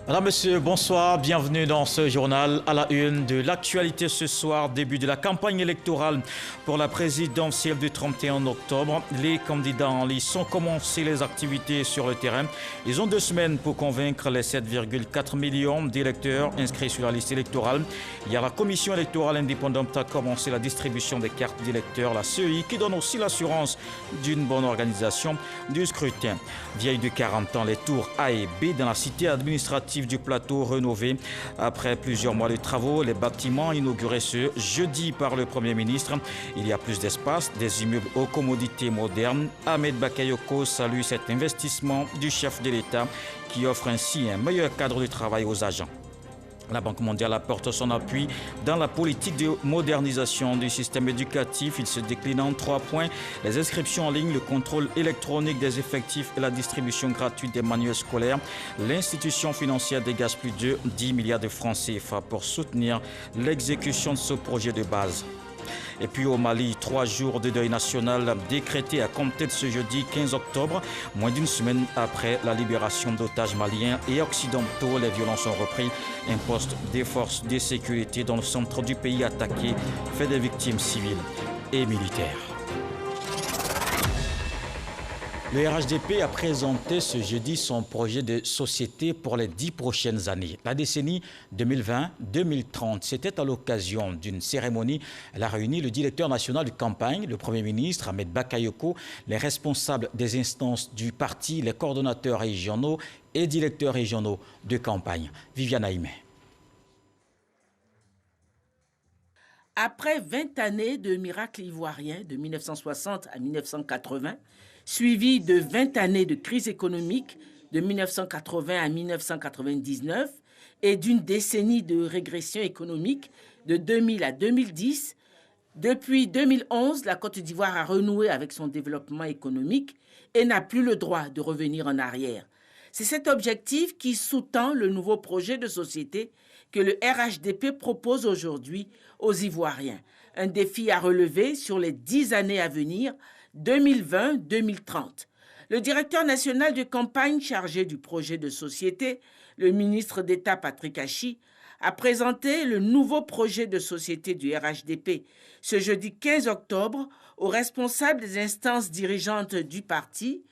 Madame, Monsieur, bonsoir, bienvenue dans ce journal à la une de l'actualité ce soir, début de la campagne électorale pour la présidentielle du 31 octobre. Les candidats en lice ont commencé les activités sur le terrain. Ils ont 2 semaines pour convaincre les 7,4 millions d'électeurs inscrits sur la liste électorale. Hier, la commission électorale indépendante a commencé la distribution des cartes d'électeurs, la CEI, qui donne aussi l'assurance d'une bonne organisation du scrutin. Vieille de 40 ans, les tours A et B dans la cité administrative du plateau rénové. Après plusieurs mois de travaux, les bâtiments inaugurés ce jeudi par le Premier ministre. Il y a plus d'espace, des immeubles aux commodités modernes. Ahmed Bakayoko salue cet investissement du chef de l'État qui offre ainsi un meilleur cadre de travail aux agents. La Banque mondiale apporte son appui dans la politique de modernisation du système éducatif. Il se décline en 3 points. Les inscriptions en ligne, le contrôle électronique des effectifs et la distribution gratuite des manuels scolaires. L'institution financière dégage plus de 10 milliards de francs CFA pour soutenir l'exécution de ce projet de base. Et puis au Mali, 3 jours de deuil national décrétés à compter de ce jeudi 15 octobre. Moins d'une semaine après la libération d'otages maliens et occidentaux, les violences ont repris. Un poste des forces de sécurité dans le centre du pays attaqué fait des victimes civiles et militaires. Le RHDP a présenté ce jeudi son projet de société pour les 10 prochaines années. La décennie 2020-2030, c'était à l'occasion d'une cérémonie. Elle a réuni le directeur national de campagne, le Premier ministre Ahmed Bakayoko, les responsables des instances du parti, les coordonnateurs régionaux et directeurs régionaux de campagne. Viviane Aïmé. Après 20 années de miracles ivoiriens de 1960 à 1980, suivi de 20 années de crise économique de 1980 à 1999 et d'une décennie de régression économique de 2000 à 2010, depuis 2011, la Côte d'Ivoire a renoué avec son développement économique et n'a plus le droit de revenir en arrière. C'est cet objectif qui sous-tend le nouveau projet de société que le RHDP propose aujourd'hui aux Ivoiriens. Un défi à relever sur les 10 années à venir, 2020-2030. Le directeur national de campagne chargé du projet de société, le ministre d'État Patrick Hachi, a présenté le nouveau projet de société du RHDP ce jeudi 15 octobre aux responsables des instances dirigeantes du parti,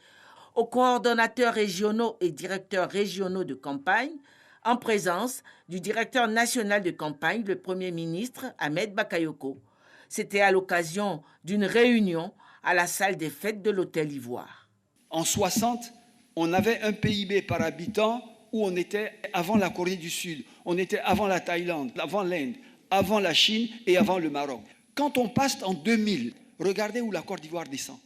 aux coordonnateurs régionaux et directeurs régionaux de campagne, en présence du directeur national de campagne, le Premier ministre Ahmed Bakayoko. C'était à l'occasion d'une réunion à la salle des fêtes de l'Hôtel Ivoire. En 60, on avait un PIB par habitant où on était avant la Corée du Sud, on était avant la Thaïlande, avant l'Inde, avant la Chine et avant le Maroc. Quand on passe en 2000, regardez où la Côte d'Ivoire descend.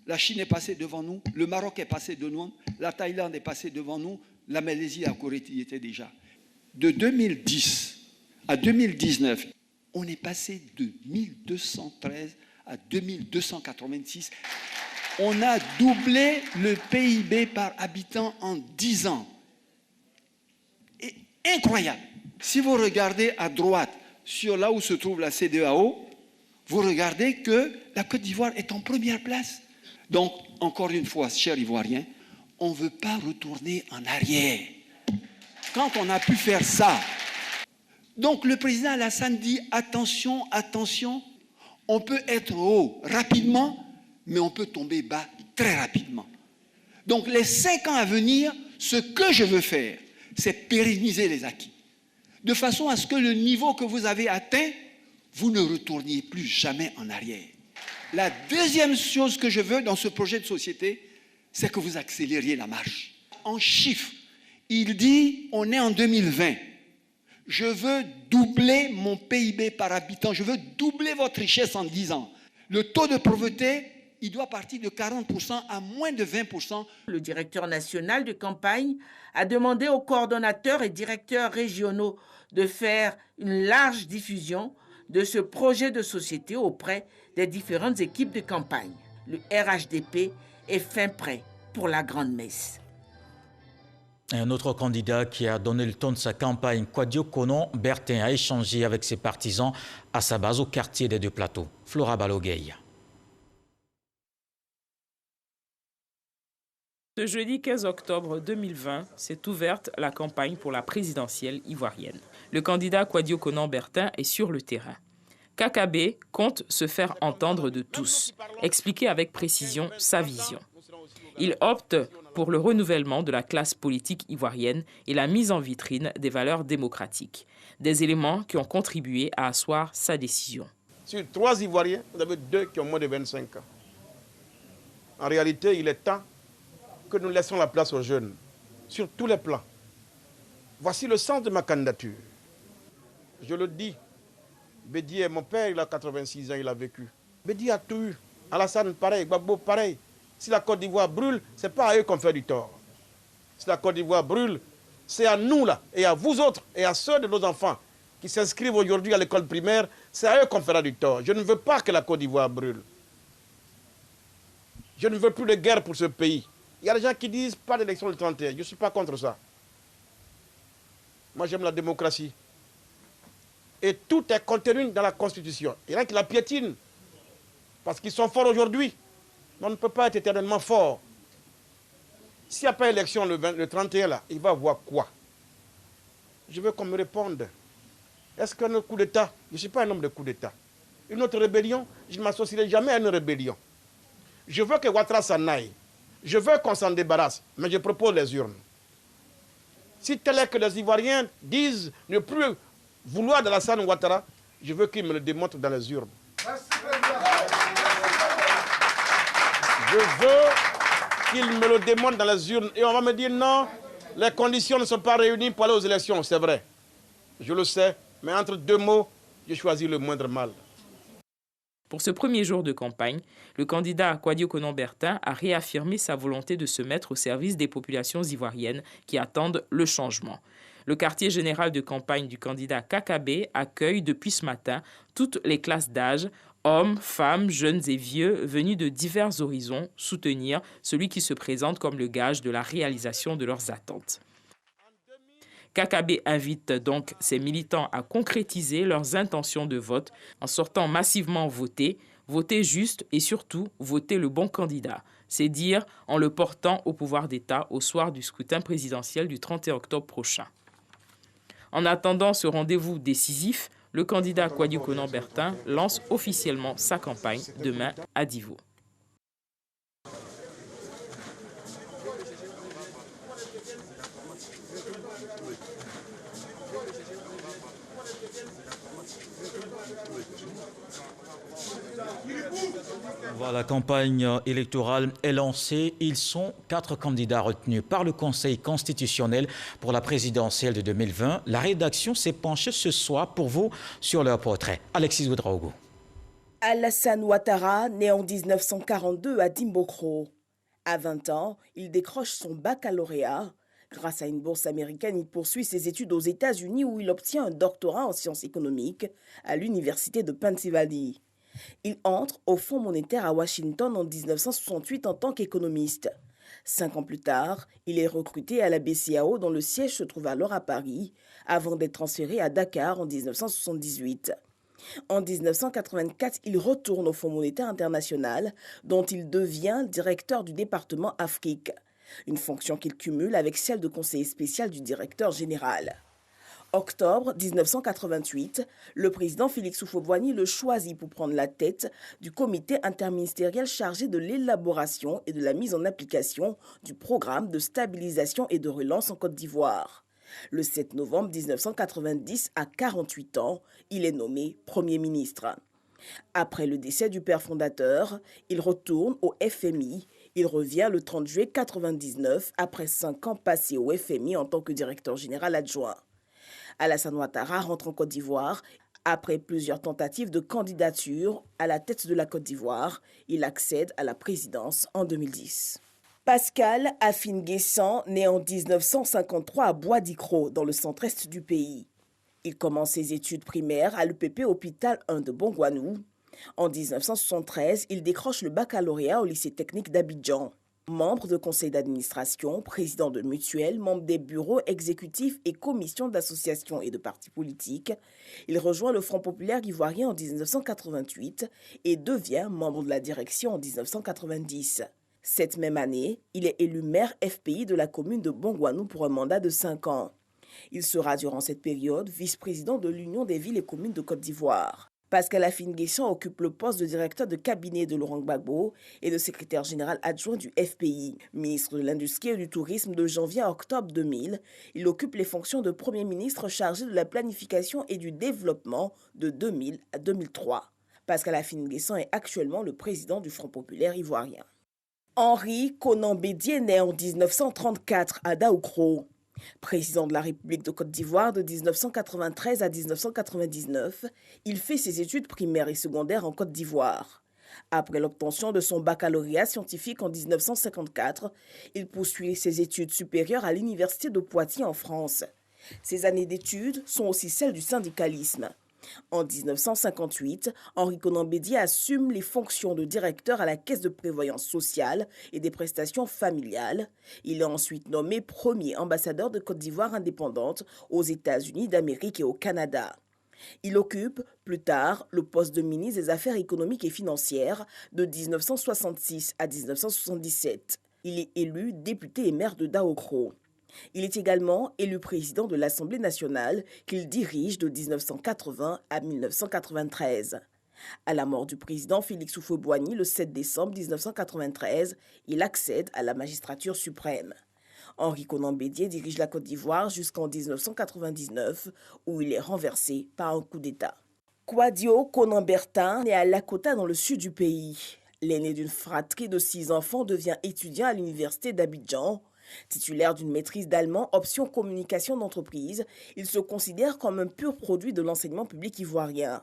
La Chine est passée devant nous, le Maroc est passé devant nous, la Thaïlande est passée devant nous, la Malaisie et la Corée y étaient déjà. De 2010 à 2019, on est passé de 1213 à 2286. On a doublé le PIB par habitant en 10 ans. Et incroyable. Si vous regardez à droite, sur là où se trouve la CEDEAO, vous regardez que la Côte d'Ivoire est en première place. Donc, encore une fois, chers Ivoiriens, on ne veut pas retourner en arrière. Quand on a pu faire ça, donc le président Alassane dit attention, attention, on peut être haut rapidement, mais on peut tomber bas très rapidement. Donc les 5 ans à venir, ce que je veux faire, c'est pérenniser les acquis. De façon à ce que le niveau que vous avez atteint, vous ne retourniez plus jamais en arrière. La deuxième chose que je veux dans ce projet de société, c'est que vous accélériez la marche. En chiffres, il dit, on est en 2020. Je veux doubler mon PIB par habitant. Je veux doubler votre richesse en 10 ans. Le taux de pauvreté, il doit partir de 40% à moins de 20%. Le directeur national de campagne a demandé aux coordonnateurs et directeurs régionaux de faire une large diffusion de ce projet de société auprès des différentes équipes de campagne. Le RHDP est fin prêt pour la grande messe. Un autre candidat qui a donné le ton de sa campagne, Kouadio Konon Bertin, a échangé avec ses partisans à sa base au quartier des 2 plateaux. Flora Balogueil. Ce jeudi 15 octobre 2020 s'est ouverte la campagne pour la présidentielle ivoirienne. Le candidat Kouadio Konan-Bertin est sur le terrain. KKB compte se faire entendre de tous, expliquer avec précision sa vision. Il opte pour le renouvellement de la classe politique ivoirienne et la mise en vitrine des valeurs démocratiques, des éléments qui ont contribué à asseoir sa décision. Sur 3 Ivoiriens, vous avez 2 qui ont moins de 25 ans. En réalité, il est temps que nous laissons la place aux jeunes, sur tous les plans. Voici le sens de ma candidature. Je le dis, Bédié, mon père, il a 86 ans, il a vécu. Bédié a tout eu. Alassane, pareil, Gbagbo, pareil. Si la Côte d'Ivoire brûle, ce n'est pas à eux qu'on fait du tort. Si la Côte d'Ivoire brûle, c'est à nous, là, et à vous autres, et à ceux de nos enfants qui s'inscrivent aujourd'hui à l'école primaire, c'est à eux qu'on fera du tort. Je ne veux pas que la Côte d'Ivoire brûle. Je ne veux plus de guerre pour ce pays. Il y a des gens qui disent pas d'élection le 31. Je ne suis pas contre ça. Moi, j'aime la démocratie. Et tout est contenu dans la Constitution. Il y en a qui la piétinent. Parce qu'ils sont forts aujourd'hui. Mais on ne peut pas être éternellement fort. S'il n'y a pas élection le 31, là, il va voir quoi? Je veux qu'on me réponde. Est-ce qu'un coup d'État? Je ne suis pas un homme de coup d'État. Une autre rébellion? Je ne m'associerai jamais à une rébellion. Je veux que Ouattara s'en aille. Je veux qu'on s'en débarrasse, mais je propose les urnes. Si tel est que les Ivoiriens disent ne plus vouloir d'Alassane Ouattara, je veux qu'ils me le démontrent dans les urnes. Je veux qu'ils me le démontrent dans les urnes. Et on va me dire non, les conditions ne sont pas réunies pour aller aux élections. C'est vrai, je le sais, mais entre 2 mots, j'ai choisi le moindre mal. Pour ce premier jour de campagne, le candidat Kouadio Konan-Bertin a réaffirmé sa volonté de se mettre au service des populations ivoiriennes qui attendent le changement. Le quartier général de campagne du candidat KKB accueille depuis ce matin toutes les classes d'âge, hommes, femmes, jeunes et vieux, venus de divers horizons, soutenir celui qui se présente comme le gage de la réalisation de leurs attentes. KKB invite donc ses militants à concrétiser leurs intentions de vote en sortant massivement voter, voter juste et surtout voter le bon candidat. C'est dire en le portant au pouvoir d'État au soir du scrutin présidentiel du 31 octobre prochain. En attendant ce rendez-vous décisif, le candidat Kouadio Konan-Bertin lance officiellement sa campagne demain à Divo. Voilà, la campagne électorale est lancée. Ils sont 4 candidats retenus par le Conseil constitutionnel pour la présidentielle de 2020. La rédaction s'est penchée ce soir pour vous sur leur portrait. Alexis Ouedraogo. Alassane Ouattara, né en 1942 à Dimbokro. À 20 ans, il décroche son baccalauréat. Grâce à une bourse américaine, il poursuit ses études aux États-Unis où il obtient un doctorat en sciences économiques à l'Université de Pennsylvanie. Il entre au Fonds monétaire à Washington en 1968 en tant qu'économiste. 5 ans plus tard, il est recruté à la BCAO dont le siège se trouve alors à Paris, avant d'être transféré à Dakar en 1978. En 1984, il retourne au Fonds monétaire international, dont il devient directeur du département Afrique, une fonction qu'il cumule avec celle de conseiller spécial du directeur général. Octobre 1988, le président Félix Houphouët-Boigny le choisit pour prendre la tête du comité interministériel chargé de l'élaboration et de la mise en application du programme de stabilisation et de relance en Côte d'Ivoire. Le 7 novembre 1990, à 48 ans, il est nommé Premier ministre. Après le décès du père fondateur, il retourne au FMI. Il revient le 30 juillet 1999, après 5 ans passés au FMI en tant que directeur général adjoint. Alassane Ouattara rentre en Côte d'Ivoire. Après plusieurs tentatives de candidature à la tête de la Côte d'Ivoire, il accède à la présidence en 2010. Pascal Afine-Guessan, né en 1953 à Bois-d'Icro, dans le centre-est du pays. Il commence ses études primaires à l'EPP Hôpital 1 de Bongouanou. En 1973, il décroche le baccalauréat au lycée technique d'Abidjan. Membre de conseil d'administration, président de mutuelle, membre des bureaux exécutifs et commissions d'associations et de partis politiques, il rejoint le Front populaire ivoirien en 1988 et devient membre de la direction en 1990. Cette même année, il est élu maire FPI de la commune de Bongouanou pour un mandat de 5 ans. Il sera durant cette période vice-président de l'Union des villes et communes de Côte d'Ivoire. Pascal Afine-Guessan occupe le poste de directeur de cabinet de Laurent Gbagbo et de secrétaire général adjoint du FPI. Ministre de l'Industrie et du Tourisme de janvier à octobre 2000, il occupe les fonctions de Premier ministre chargé de la planification et du développement de 2000 à 2003. Pascal Afine-Guessan est actuellement le président du Front populaire ivoirien. Henri Konan Bédié naît en 1934 à Daoukro. Président de la République de Côte d'Ivoire de 1993 à 1999, il fait ses études primaires et secondaires en Côte d'Ivoire. Après l'obtention de son baccalauréat scientifique en 1954, il poursuit ses études supérieures à l'Université de Poitiers en France. Ses années d'études sont aussi celles du syndicalisme. En 1958, Henri Konan Bédié assume les fonctions de directeur à la Caisse de prévoyance sociale et des prestations familiales. Il est ensuite nommé premier ambassadeur de Côte d'Ivoire indépendante aux États-Unis d'Amérique et au Canada. Il occupe plus tard le poste de ministre des Affaires économiques et financières de 1966 à 1977. Il est élu député et maire de Daoukro. Il est également élu président de l'Assemblée nationale qu'il dirige de 1980 à 1993. À la mort du président Félix Houphouët-Boigny le 7 décembre 1993, il accède à la magistrature suprême. Henri Konan Bédié dirige la Côte d'Ivoire jusqu'en 1999, où il est renversé par un coup d'État. Kwadio Konan Bertin naît à Lakota dans le sud du pays. L'aîné d'une fratrie de 6 enfants devient étudiant à l'université d'Abidjan. Titulaire d'une maîtrise d'allemand option communication d'entreprise, il se considère comme un pur produit de l'enseignement public ivoirien.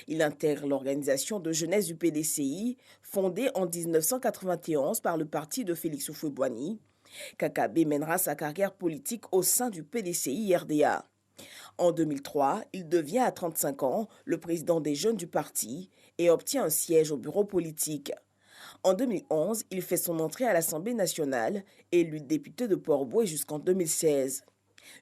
Il intègre l'organisation de jeunesse du PDCI, fondée en 1991 par le parti de Félix Houphouët-Boigny. Kakabe mènera sa carrière politique au sein du PDCI-RDA. En 2003, il devient à 35 ans le président des jeunes du parti et obtient un siège au bureau politique. En 2011, il fait son entrée à l'Assemblée nationale, élu député de Port-Bouët jusqu'en 2016.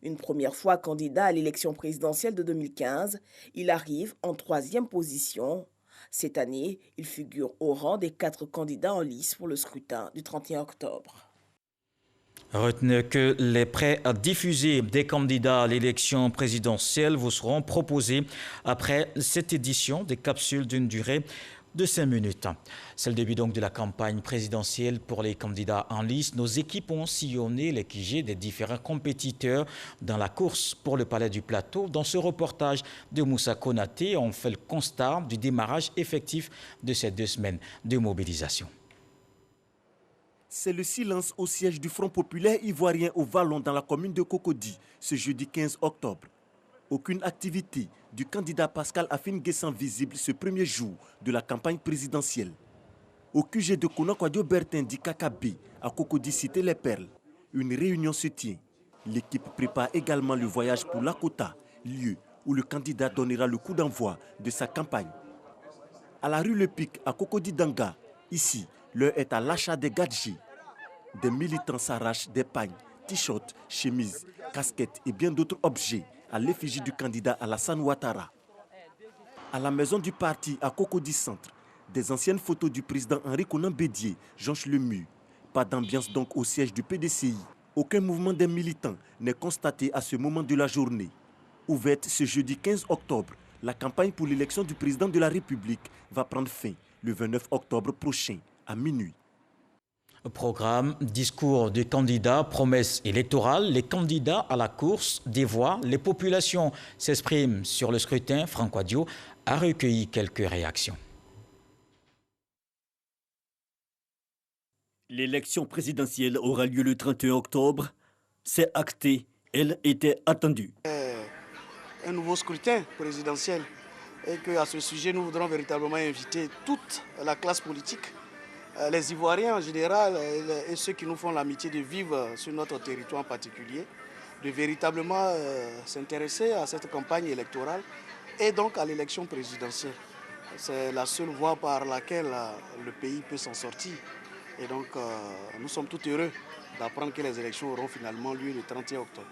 Une première fois candidat à l'élection présidentielle de 2015, il arrive en 3e position. Cette année, il figure au rang des 4 candidats en lice pour le scrutin du 31 octobre. Retenez que les prêts à diffuser des candidats à l'élection présidentielle vous seront proposés après cette édition des capsules d'une durée de 5 minutes. C'est le début donc de la campagne présidentielle pour les candidats en lice. Nos équipes ont sillonné les QG des différents compétiteurs dans la course pour le Palais du Plateau. Dans ce reportage de Moussa Konaté, on fait le constat du démarrage effectif de ces 2 semaines de mobilisation. C'est le silence au siège du Front populaire ivoirien au Vallon dans la commune de Cocody ce jeudi 15 octobre. Aucune activité du candidat Pascal Afine-Guessan visible ce premier jour de la campagne présidentielle. Au QG de Konan Kwadio Bertin dit Kakabe, à Cocody Cité Les Perles, une réunion se tient. L'équipe prépare également le voyage pour Lakota, lieu où le candidat donnera le coup d'envoi de sa campagne. À la rue Le Pic, à Cocody Danga, ici, l'heure est à l'achat des gadgets. Des militants s'arrachent des pagnes, t-shirts, chemises, casquettes et bien d'autres objets à l'effigie du candidat Alassane Ouattara. À la maison du parti à Cocody Centre, des anciennes photos du président Henri Konan Bédié jonchent le mur. Pas d'ambiance donc au siège du PDCI. Aucun mouvement des militants n'est constaté à ce moment de la journée. Ouverte ce jeudi 15 octobre, la campagne pour l'élection du président de la République va prendre fin le 29 octobre prochain à minuit. Programme, discours des candidats, promesses électorales, les candidats à la course, des voix, les populations s'expriment sur le scrutin. Franck Kwadio a recueilli quelques réactions. L'élection présidentielle aura lieu le 31 octobre. C'est acté, elle était attendue. Un nouveau scrutin présidentiel et qu'à ce sujet, nous voudrons véritablement inviter toute la classe politique, les Ivoiriens en général et ceux qui nous font l'amitié de vivre sur notre territoire en particulier, de véritablement s'intéresser à cette campagne électorale et donc à l'élection présidentielle. C'est la seule voie par laquelle le pays peut s'en sortir. Et donc nous sommes tout heureux d'apprendre que les élections auront finalement lieu le 31 octobre.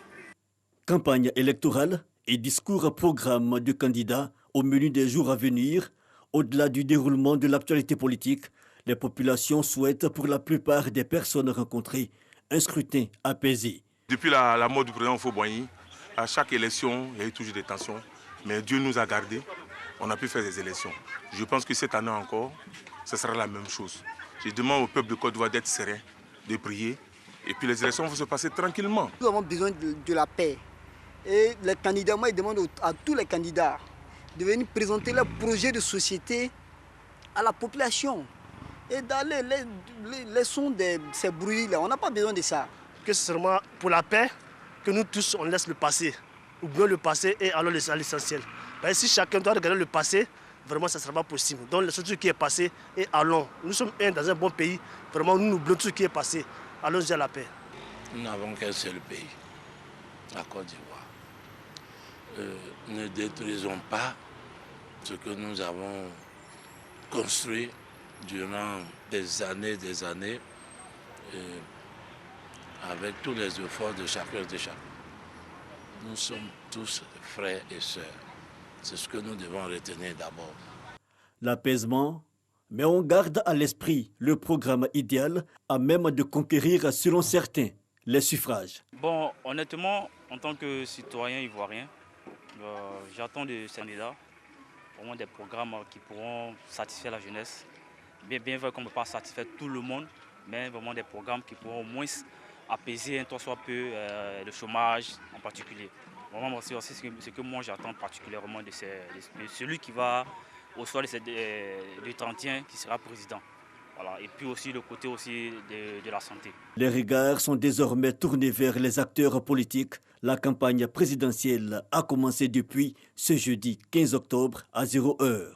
Campagne électorale et discours à programme de candidats au menu des jours à venir. Au-delà du déroulement de l'actualité politique, Les populations souhaitent pour la plupart des personnes rencontrées un scrutin apaisé. Depuis la mort du président Houphouët-Boigny, à chaque élection, il y a eu toujours des tensions. Mais Dieu nous a gardés, on a pu faire des élections. Je pense que cette année encore, ce sera la même chose. Je demande au peuple de Côte d'Ivoire d'être serein, de prier. Et puis les élections vont se passer tranquillement. Nous avons besoin de la paix. Et les candidats, moi, je demande à tous les candidats de venir présenter leur projet de société à la population. Et d'aller les sons de ces bruits-là, on n'a pas besoin de ça. Que c'est seulement pour la paix que nous tous, on laisse le passé. Oublions le passé et allons à l'essentiel. Si chacun doit regarder le passé, vraiment, ça ne sera pas possible. Donc, le truc qui est passé et allons. Nous sommes dans un bon pays. Vraiment, nous oublions tout ce qui est passé. Allons-y à la paix. Nous n'avons qu'un seul pays, la Côte d'Ivoire. Ne détruisons pas ce que nous avons construit durant des années, avec tous les efforts de chacun et de chacun. Nous sommes tous frères et sœurs. C'est ce que nous devons retenir d'abord. L'apaisement, mais on garde à l'esprit le programme idéal à même de conquérir, selon certains, les suffrages. Bon, honnêtement, en tant que citoyen ivoirien, j'attends de ces candidats vraiment des programmes qui pourront satisfaire la jeunesse. Bien vrai qu'on ne peut pas satisfaire tout le monde, mais vraiment des programmes qui pourront au moins apaiser un tant soit peu le chômage en particulier. Vraiment, c'est ce que moi j'attends particulièrement de celui qui va au soir du 31 qui sera président. Voilà. Et puis aussi le côté aussi de la santé. Les regards sont désormais tournés vers les acteurs politiques. La campagne présidentielle a commencé depuis ce jeudi 15 octobre à 0h.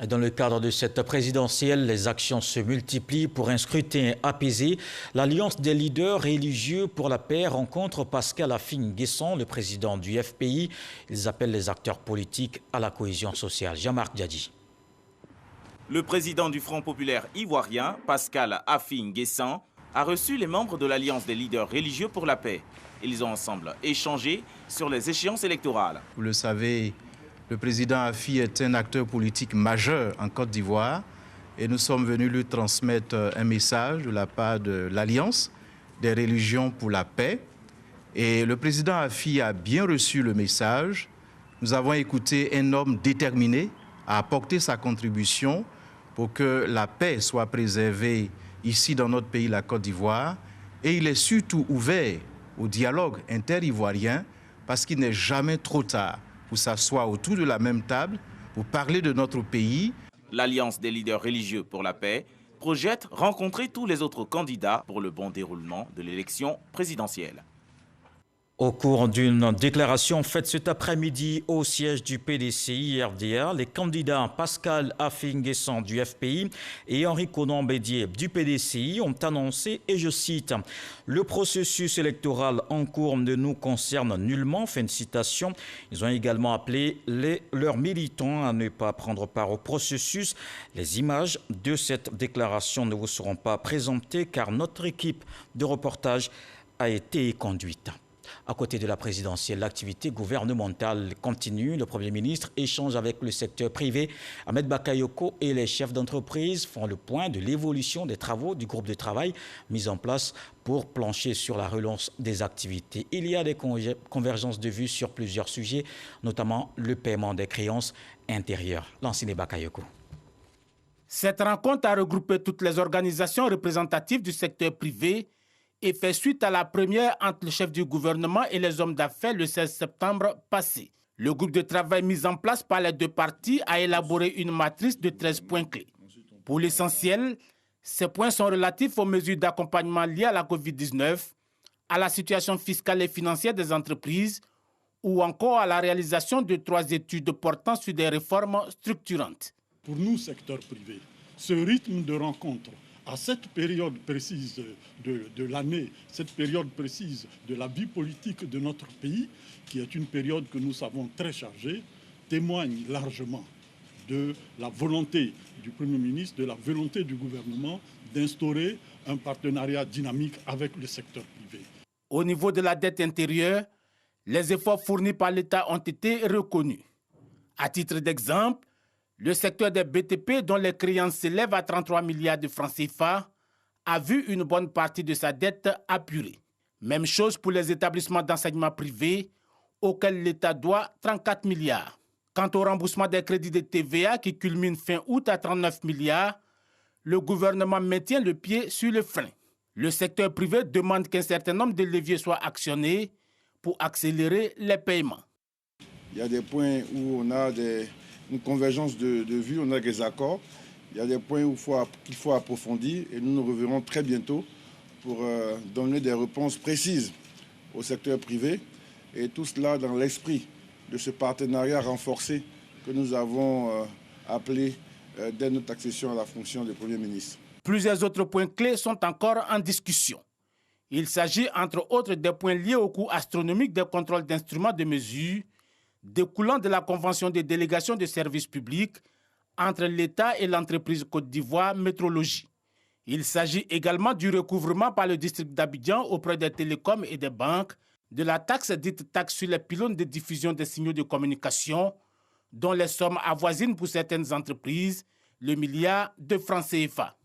Dans le cadre de cette présidentielle, les actions se multiplient pour un scrutin apaisé. L'Alliance des leaders religieux pour la paix rencontre Pascal Affi-N'Guessan, le président du FPI. Ils appellent les acteurs politiques à la cohésion sociale. Jean-Marc Diadji. Le président du Front populaire ivoirien, Pascal Affi-N'Guessan, a reçu les membres de l'Alliance des leaders religieux pour la paix. Ils ont ensemble échangé sur les échéances électorales. Vous le savez, le président Affi est un acteur politique majeur en Côte d'Ivoire et nous sommes venus lui transmettre un message de la part de l'Alliance des religions pour la paix. Et le président Affi a bien reçu le message. Nous avons écouté un homme déterminé à apporter sa contribution pour que la paix soit préservée ici dans notre pays, la Côte d'Ivoire. Et il est surtout ouvert au dialogue inter-ivoirien parce qu'il n'est jamais trop tard pour s'asseoir autour de la même table, pour parler de notre pays. L'Alliance des leaders religieux pour la paix projette rencontrer tous les autres candidats pour le bon déroulement de l'élection présidentielle. Au cours d'une déclaration faite cet après-midi au siège du PDCI-RDA, les candidats Pascal Affi-N'Guessan du FPI et Henri Konan-Bédié du PDCI ont annoncé, et je cite, « Le processus électoral en cours ne nous concerne nullement », fin de citation. Ils ont également appelé leurs militants à ne pas prendre part au processus. Les images de cette déclaration ne vous seront pas présentées car notre équipe de reportage a été conduite. À côté de la présidentielle, l'activité gouvernementale continue. Le Premier ministre échange avec le secteur privé. Ahmed Bakayoko et les chefs d'entreprise font le point de l'évolution des travaux du groupe de travail mis en place pour plancher sur la relance des activités. Il y a des convergences de vues sur plusieurs sujets, notamment le paiement des créances intérieures. Lancine Bakayoko. Cette rencontre a regroupé toutes les organisations représentatives du secteur privé et fait suite à la première entre le chef du gouvernement et les hommes d'affaires le 16 septembre passé. Le groupe de travail mis en place par les deux parties a élaboré une matrice de 13 points clés. Pour l'essentiel, ces points sont relatifs aux mesures d'accompagnement liées à la COVID-19, à la situation fiscale et financière des entreprises ou encore à la réalisation de 3 études portant sur des réformes structurantes. Pour nous, secteur privé, ce rythme de rencontre à cette période précise de l'année, cette période précise de la vie politique de notre pays, qui est une période que nous savons très chargée, témoigne largement de la volonté du Premier ministre, de la volonté du gouvernement d'instaurer un partenariat dynamique avec le secteur privé. Au niveau de la dette intérieure, les efforts fournis par l'État ont été reconnus. À titre d'exemple, Le secteur des BTP, dont les créances s'élèvent à 33 milliards de francs CFA, a vu une bonne partie de sa dette apurée. Même chose pour les établissements d'enseignement privé, auxquels l'État doit 34 milliards. Quant au remboursement des crédits de TVA qui culmine fin août à 39 milliards, le gouvernement maintient le pied sur le frein. Le secteur privé demande qu'un certain nombre de leviers soient actionnés pour accélérer les paiements. Il y a des points où on a une convergence de vues, on a des accords. Il y a des points qu'il faut approfondir et nous reverrons très bientôt pour donner des réponses précises au secteur privé. Et tout cela dans l'esprit de ce partenariat renforcé que nous avons appelé dès notre accession à la fonction de Premier ministre. Plusieurs autres points clés sont encore en discussion. Il s'agit entre autres des points liés au coût astronomique des contrôles d'instruments de mesure découlant de la Convention des délégations de services publics entre l'État et l'entreprise Côte d'Ivoire Métrologie. Il s'agit également du recouvrement par le district d'Abidjan auprès des télécoms et des banques de la taxe dite taxe sur les pylônes de diffusion des signaux de communication, dont les sommes avoisinent pour certaines entreprises le milliard de francs CFA.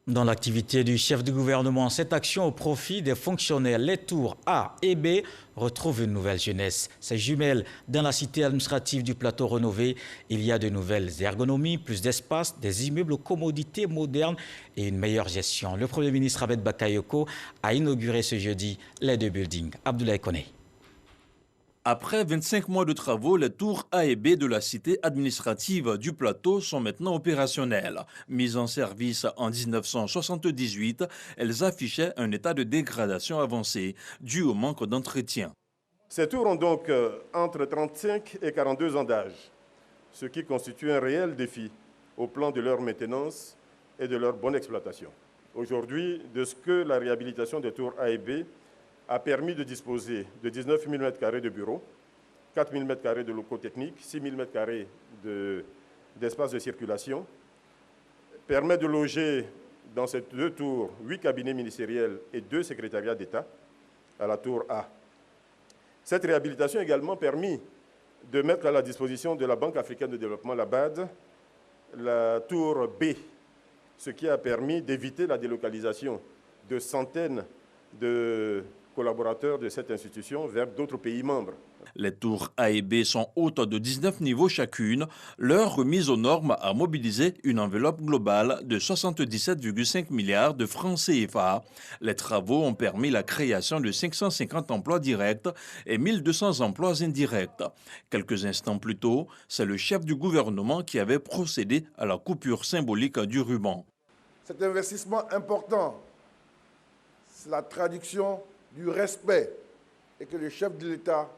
Dans l'activité du chef du gouvernement, cette action au profit des fonctionnaires, les tours A et B retrouvent une nouvelle jeunesse. Ces jumelles, dans la cité administrative du plateau rénové, il y a de nouvelles ergonomies, plus d'espace, des immeubles aux commodités modernes et une meilleure gestion. Le Premier ministre Ahmed Bakayoko a inauguré ce jeudi les deux buildings. Abdoulaye Koné. Après 25 mois de travaux, les tours A et B de la cité administrative du plateau sont maintenant opérationnelles. Mises en service en 1978, elles affichaient un état de dégradation avancé dû au manque d'entretien. Ces tours ont donc entre 35 et 42 ans d'âge, ce qui constitue un réel défi au plan de leur maintenance et de leur bonne exploitation. Aujourd'hui, de ce que la réhabilitation des tours A et B a permis de disposer de 19 000 m² de bureaux, 4 000 m² de locaux techniques, 6 000 m² d'espace de circulation, permet de loger dans ces deux tours 8 cabinets ministériels et 2 secrétariats d'État à la tour A. Cette réhabilitation a également permis de mettre à la disposition de la Banque africaine de développement, la BAD, la tour B, ce qui a permis d'éviter la délocalisation de centaines de collaborateurs de cette institution vers d'autres pays membres. Les tours A et B sont hautes de 19 niveaux chacune. Leur remise aux normes a mobilisé une enveloppe globale de 77,5 milliards de francs CFA. Les travaux ont permis la création de 550 emplois directs et 1200 emplois indirects. Quelques instants plus tôt, c'est le chef du gouvernement qui avait procédé à la coupure symbolique du ruban. Cet investissement important, c'est la traduction du respect et que le chef de l'État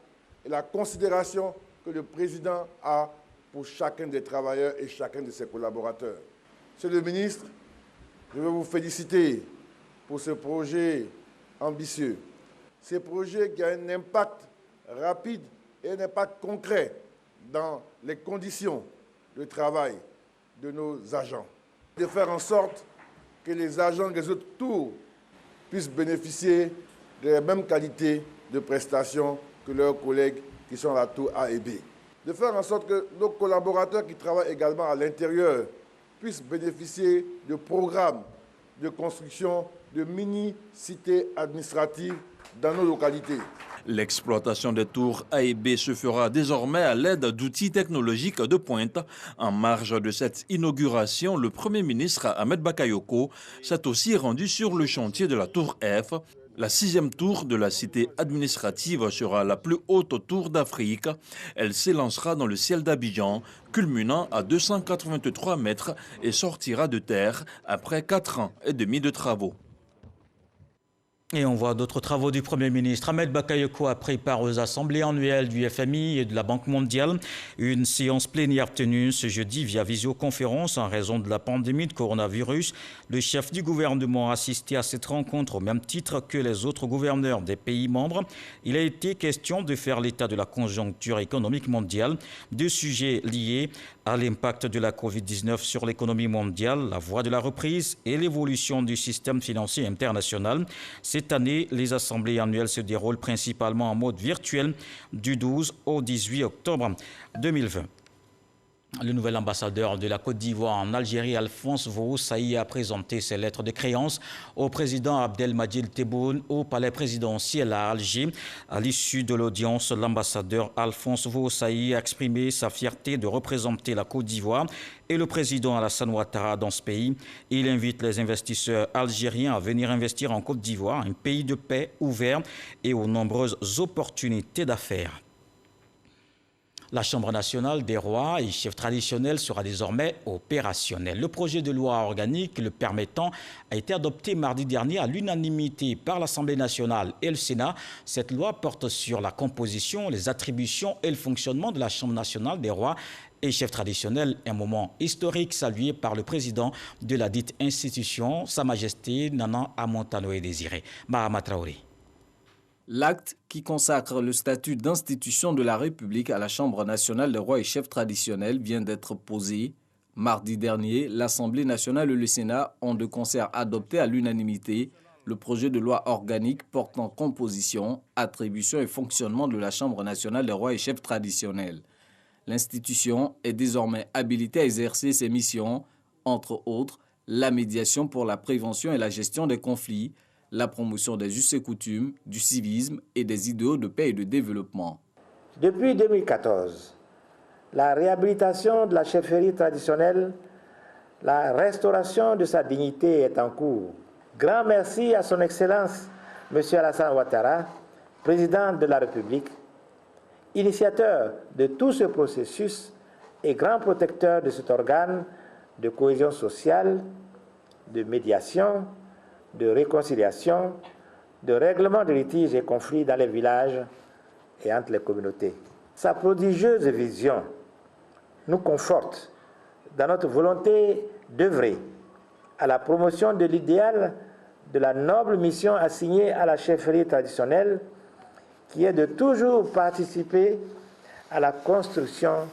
et la considération que le président a pour chacun des travailleurs et chacun de ses collaborateurs. Monsieur le ministre, je veux vous féliciter pour ce projet ambitieux. Ce projet qui a un impact rapide et un impact concret dans les conditions de travail de nos agents. De faire en sorte que les agents des autres tours puissent bénéficier de la même qualité de prestations que leurs collègues qui sont à la tour A et B. De faire en sorte que nos collaborateurs qui travaillent également à l'intérieur puissent bénéficier de programmes de construction de mini-cités administratives dans nos localités. L'exploitation des tours A et B se fera désormais à l'aide d'outils technologiques de pointe. En marge de cette inauguration, le Premier ministre Ahmed Bakayoko s'est aussi rendu sur le chantier de la tour F. La 6e tour de la cité administrative sera la plus haute tour d'Afrique. Elle s'élancera dans le ciel d'Abidjan, culminant à 283 mètres et sortira de terre après 4 ans et demi de travaux. Et on voit d'autres travaux du Premier ministre. Ahmed Bakayoko a pris part aux assemblées annuelles du FMI et de la Banque mondiale. Une séance plénière tenue ce jeudi via visioconférence en raison de la pandémie de coronavirus. Le chef du gouvernement a assisté à cette rencontre au même titre que les autres gouverneurs des pays membres. Il a été question de faire l'état de la conjoncture économique mondiale, de sujets liés à l'impact de la Covid-19 sur l'économie mondiale, la voie de la reprise et l'évolution du système financier international. Cette année, les assemblées annuelles se déroulent principalement en mode virtuel du 12 au 18 octobre 2020. Le nouvel ambassadeur de la Côte d'Ivoire en Algérie, Alphonse Voosaï, a présenté ses lettres de créance au président Abdelmadjid Tebboune au palais présidentiel à Alger. À l'issue de l'audience, l'ambassadeur Alphonse Voosaï a exprimé sa fierté de représenter la Côte d'Ivoire et le président Alassane Ouattara dans ce pays. Il invite les investisseurs algériens à venir investir en Côte d'Ivoire, un pays de paix ouvert et aux nombreuses opportunités d'affaires. La Chambre nationale des rois et chefs traditionnels sera désormais opérationnelle. Le projet de loi organique le permettant a été adopté mardi dernier à l'unanimité par l'Assemblée nationale et le Sénat. Cette loi porte sur la composition, les attributions et le fonctionnement de la Chambre nationale des rois et chefs traditionnels. Un moment historique salué par le président de la dite institution, Sa Majesté Nana Amontanoé Désiré. Mahama Traoré. L'acte qui consacre le statut d'institution de la République à la Chambre nationale des rois et chefs traditionnels vient d'être posé. Mardi dernier, l'Assemblée nationale et le Sénat ont de concert adopté à l'unanimité le projet de loi organique portant composition, attribution et fonctionnement de la Chambre nationale des rois et chefs traditionnels. L'institution est désormais habilitée à exercer ses missions, entre autres la médiation pour la prévention et la gestion des conflits, la promotion des us et coutumes, du civisme et des idéaux de paix et de développement. Depuis 2014, la réhabilitation de la chefferie traditionnelle, la restauration de sa dignité est en cours. Grand merci à son Excellence, M. Alassane Ouattara, président de la République, initiateur de tout ce processus et grand protecteur de cet organe de cohésion sociale, de médiation, de réconciliation, de règlement de litiges et conflits dans les villages et entre les communautés. Sa prodigieuse vision nous conforte dans notre volonté d'œuvrer à la promotion de l'idéal de la noble mission assignée à la chefferie traditionnelle, qui est de toujours participer à la construction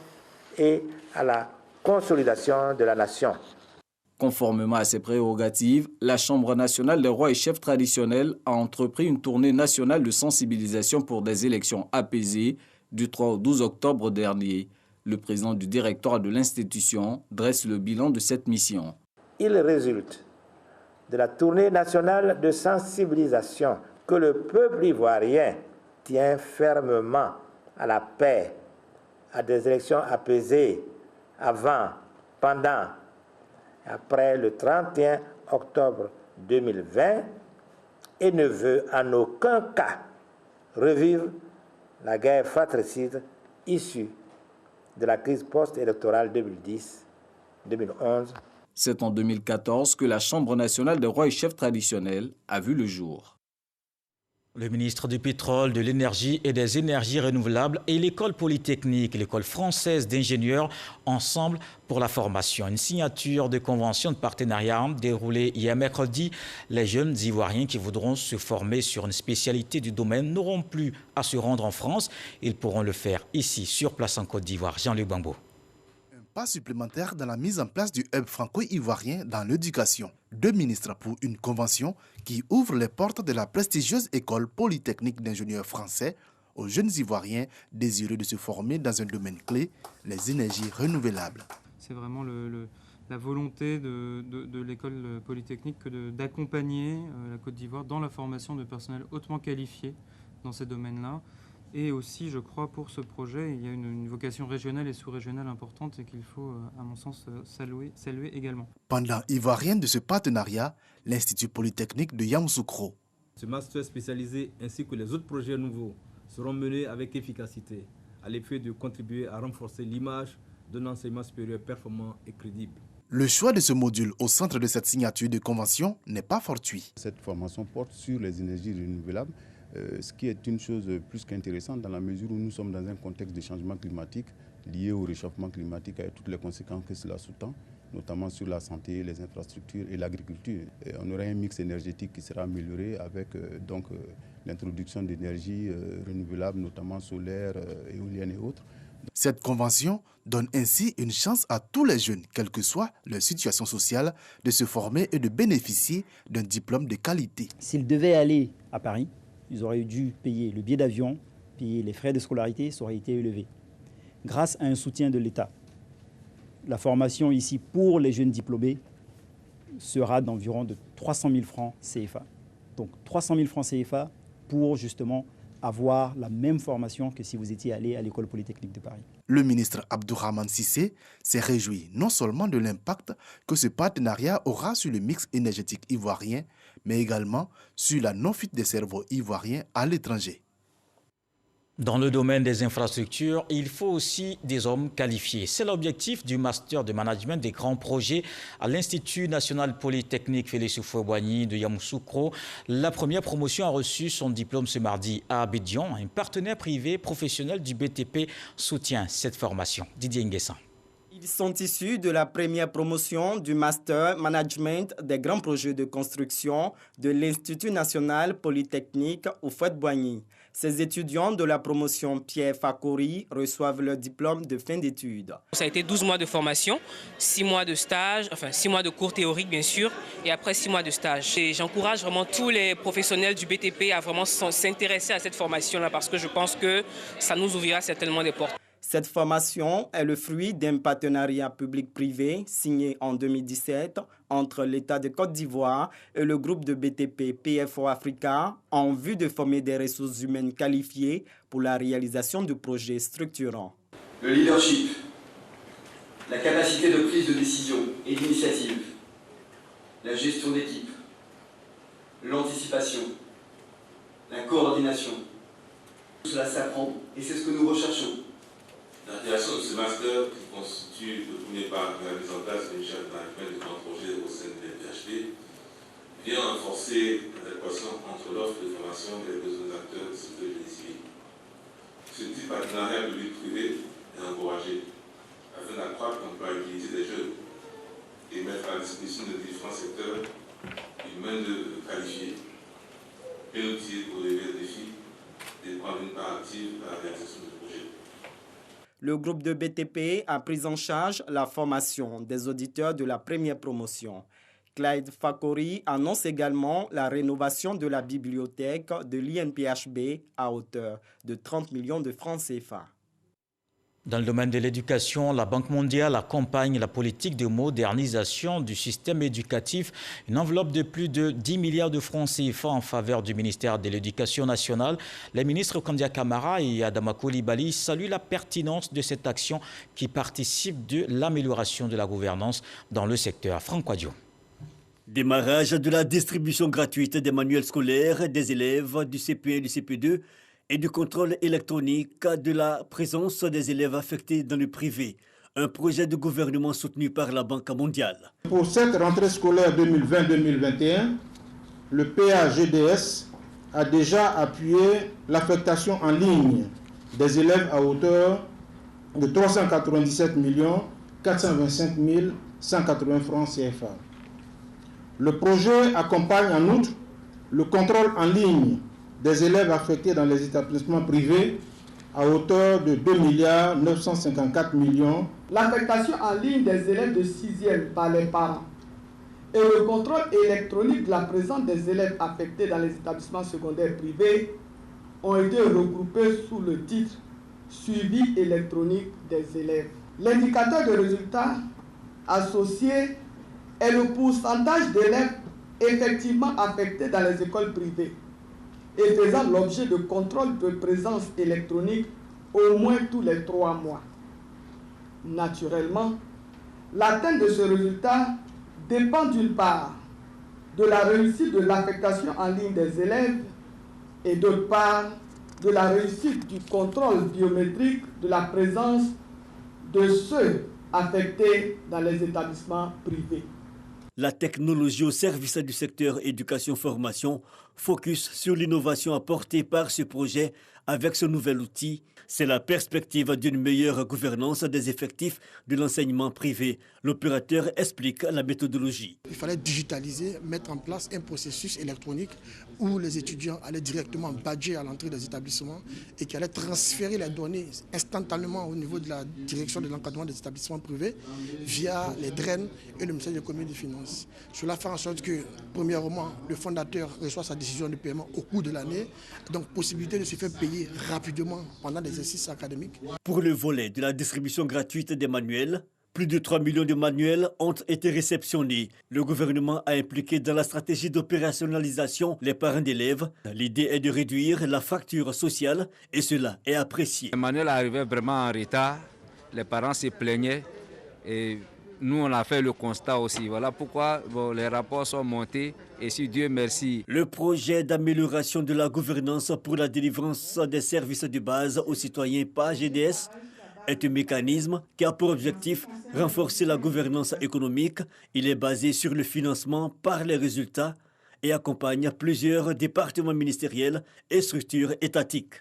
et à la consolidation de la nation. Conformément à ses prérogatives, la Chambre nationale des rois et chefs traditionnels a entrepris une tournée nationale de sensibilisation pour des élections apaisées du 3 au 12 octobre dernier. Le président du directoire de l'institution dresse le bilan de cette mission. Il résulte de la tournée nationale de sensibilisation que le peuple ivoirien tient fermement à la paix, à des élections apaisées avant, pendant, après le 31 octobre 2020 et ne veut en aucun cas revivre la guerre fratricide issue de la crise post-électorale 2010-2011. C'est en 2014 que la Chambre nationale des rois et chefs traditionnels a vu le jour. Le ministre du Pétrole, de l'Énergie et des Énergies renouvelables et l'École polytechnique et l'École française d'ingénieurs ensemble pour la formation. Une signature de convention de partenariat déroulée hier mercredi. Les jeunes Ivoiriens qui voudront se former sur une spécialité du domaine n'auront plus à se rendre en France. Ils pourront le faire ici, sur place en Côte d'Ivoire. Jean-Luc Bambo. Pas supplémentaire dans la mise en place du hub franco-ivoirien dans l'éducation. 2 ministres pour une convention qui ouvre les portes de la prestigieuse école polytechnique d'ingénieurs français aux jeunes Ivoiriens désireux de se former dans un domaine clé, les énergies renouvelables. C'est vraiment la volonté de l'école polytechnique d'accompagner la Côte d'Ivoire dans la formation de personnel hautement qualifié dans ces domaines-là. Et aussi, je crois, pour ce projet, il y a une vocation régionale et sous-régionale importante et qu'il faut, à mon sens, saluer également. Pendant ivoirien de ce partenariat, l'Institut polytechnique de Yamoussoukro. Ce master spécialisé ainsi que les autres projets nouveaux seront menés avec efficacité à l'effet de contribuer à renforcer l'image d'un enseignement supérieur performant et crédible. Le choix de ce module au centre de cette signature de convention n'est pas fortuit. Cette formation porte sur les énergies renouvelables. Ce qui est une chose plus qu'intéressante dans la mesure où nous sommes dans un contexte de changement climatique lié au réchauffement climatique et toutes les conséquences que cela sous-tend, notamment sur la santé, les infrastructures et l'agriculture. On aura un mix énergétique qui sera amélioré avec l'introduction d'énergies renouvelables, notamment solaires, éoliennes et autres. Cette convention donne ainsi une chance à tous les jeunes, quelle que soit leur situation sociale, de se former et de bénéficier d'un diplôme de qualité. S'ils devaient aller à Paris, ils auraient dû payer le billet d'avion, payer les frais de scolarité, ça aurait été élevé. Grâce à un soutien de l'État, la formation ici pour les jeunes diplômés sera d'environ de 300 000 francs CFA. Donc 300 000 francs CFA pour justement avoir la même formation que si vous étiez allé à l'École polytechnique de Paris. Le ministre Abdourahmane Cissé s'est réjoui non seulement de l'impact que ce partenariat aura sur le mix énergétique ivoirien, mais également sur la non-fuite des cerveaux ivoiriens à l'étranger. Dans le domaine des infrastructures, il faut aussi des hommes qualifiés. C'est l'objectif du Master de Management des grands projets à l'Institut national polytechnique Félix Houphouët-Boigny de Yamoussoukro. La première promotion a reçu son diplôme ce mardi à Abidjan. Un partenaire privé professionnel du BTP soutient cette formation. Didier Nguessan. Ils sont issus de la première promotion du Master Management des grands projets de construction de l'Institut national polytechnique Houphouët-Boigny. Ces étudiants de la promotion Pierre Fakori reçoivent leur diplôme de fin d'études. Ça a été 12 mois de formation, 6 mois de stage, enfin 6 mois de cours théoriques bien sûr, et après 6 mois de stage. Et j'encourage vraiment tous les professionnels du BTP à vraiment s'intéresser à cette formation-là parce que je pense que ça nous ouvrira certainement des portes. Cette formation est le fruit d'un partenariat public-privé signé en 2017 entre l'État de Côte d'Ivoire et le groupe de BTP PFO Africa en vue de former des ressources humaines qualifiées pour la réalisation de projets structurants. Le leadership, la capacité de prise de décision et d'initiative, la gestion d'équipe, l'anticipation, la coordination, tout cela s'apprend et c'est ce que nous recherchons. La création de ce master, qui constitue le premier pas de la mise en place d'une chaîne de management de grands projets au sein de l'IPHB, vient renforcer l'adéquation entre l'offre de formation et les besoins acteurs du secteur génie civil. Ce type de partenariat public-privé est encouragé afin d'accroître l'employabilité des jeunes et mettre à la disposition de différents secteurs une main-d'œuvre qualifiée, bien outillée pour relever le défi et prendre une part active à la réalisation du projet. Le groupe de BTP a pris en charge la formation des auditeurs de la première promotion. Clyde Fakori annonce également la rénovation de la bibliothèque de l'INPHB à hauteur de 30 millions de francs CFA. Dans le domaine de l'éducation, la Banque mondiale accompagne la politique de modernisation du système éducatif. Une enveloppe de plus de 10 milliards de francs CFA en faveur du ministère de l'Éducation nationale. Les ministres Kandia Camara et Adama Coulibaly saluent la pertinence de cette action qui participe de l'amélioration de la gouvernance dans le secteur. Franck Quadio. Démarrage de la distribution gratuite des manuels scolaires des élèves du CP1 et du CP2 et du contrôle électronique de la présence des élèves affectés dans le privé. Un projet de gouvernement soutenu par la Banque mondiale. Pour cette rentrée scolaire 2020-2021, le PAGDS a déjà appuyé l'affectation en ligne des élèves à hauteur de 397 425 180 francs CFA. Le projet accompagne en outre le contrôle en ligne des élèves affectés dans les établissements privés à hauteur de 2 954 millions. L'affectation en ligne des élèves de 6e par les parents et le contrôle électronique de la présence des élèves affectés dans les établissements secondaires privés ont été regroupés sous le titre « Suivi électronique des élèves ». L'indicateur de résultats associé est le pourcentage d'élèves effectivement affectés dans les écoles privées et faisant l'objet de contrôle de présence électronique au moins tous les 3 mois. Naturellement, l'atteinte de ce résultat dépend d'une part de la réussite de l'affectation en ligne des élèves et d'autre part de la réussite du contrôle biométrique de la présence de ceux affectés dans les établissements privés. La technologie au service du secteur éducation-formation focus sur l'innovation apportée par ce projet avec ce nouvel outil. C'est la perspective d'une meilleure gouvernance des effectifs de l'enseignement privé. L'opérateur explique la méthodologie. Il fallait digitaliser, mettre en place un processus électronique où les étudiants allaient directement badger à l'entrée des établissements et qui allaient transférer les données instantanément au niveau de la direction de l'encadrement des établissements privés via les DREN et le ministère de l'économie et des finances. Cela fait en sorte que, premièrement, le fondateur reçoit sa décision de paiement au cours de l'année, donc possibilité de se faire payer rapidement pendant l'exercice académique. Pour le volet de la distribution gratuite des manuels, Plus de 3 millions de manuels ont été réceptionnés. Le gouvernement a impliqué dans la stratégie d'opérationnalisation les parents d'élèves. L'idée est de réduire la fracture sociale et cela est apprécié. Les manuels arrivaient vraiment en retard. Les parents se plaignaient et nous on a fait le constat aussi. Voilà pourquoi les rapports sont montés et si Dieu merci. Le projet d'amélioration de la gouvernance pour la délivrance des services de base aux citoyens par GDS est un mécanisme qui a pour objectif renforcer la gouvernance économique. Il est basé sur le financement par les résultats et accompagne plusieurs départements ministériels et structures étatiques.